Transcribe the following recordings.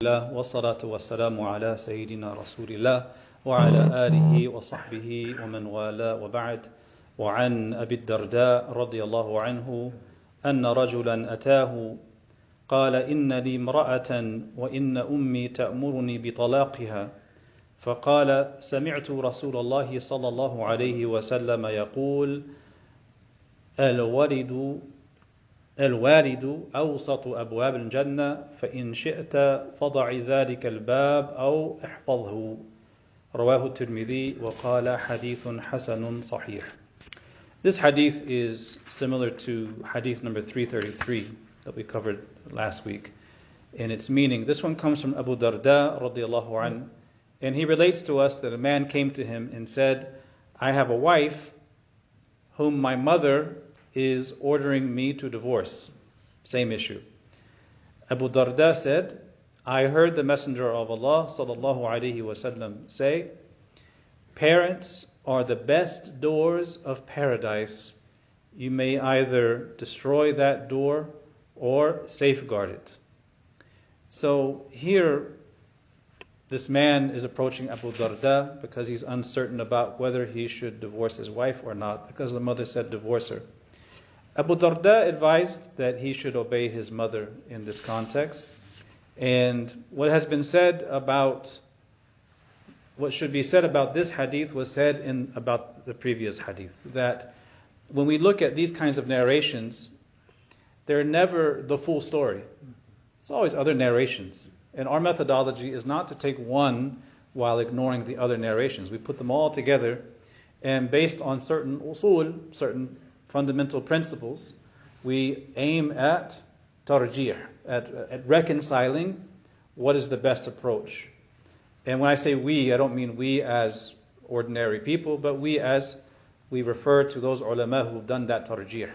الله والصلاة والسلام على سيدنا رسول الله وعلى آله وصحبه ومن والاه وبعد. وعن أبي الدرداء رضي الله عنه أن رجلا أتاه قال إن لي امرأة وإن أمي تأمرني بطلاقها، فقال سمعت رسول الله صلى الله عليه وسلم يقول الوالد أوسط أبواب الجنة فإن شئت فضع ذلك الباب أو احفظه. رواه الترمذي وقال حديث حسن صحيح. This hadith is similar to hadith number 333 that we covered last week in its meaning. This one comes from Abu Darda radiallahu anhu, and he relates to us that a man came to him and said, I have a wife whom my mother is ordering me to divorce. Same issue. Abu Darda said, I heard the Messenger of Allah sallallahu alaihi wasallam say, parents are the best doors of paradise. You may either destroy that door or safeguard it. So here, this man is approaching Abu Darda because he's uncertain about whether he should divorce his wife or not, because the mother said divorce her. Abu Darda advised that he should obey his mother in this context. And what should be said about this hadith was said about the previous hadith. That when we look at these kinds of narrations, they're never the full story. It's always other narrations. And our methodology is not to take one while ignoring the other narrations. We put them all together, and based on certain usul, certain fundamental principles, we aim at tarjih, at reconciling what is the best approach. And when I say we, I don't mean we as ordinary people, but we refer to those ulama who've done that tarjih.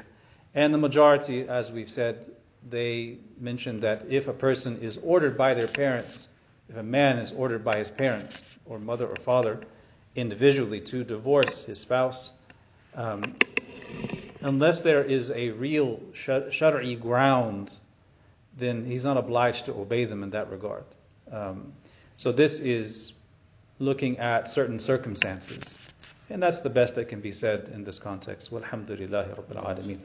And the majority, as we've said, they mention that if a person is ordered by their parents, if a man is ordered by his parents, or mother or father, individually to divorce his spouse, unless there is a real shar'i ground, then he's not obliged to obey them in that regard. So this is looking at certain circumstances. And that's the best that can be said in this context. Walhamdulillahi Rabbil Alameen.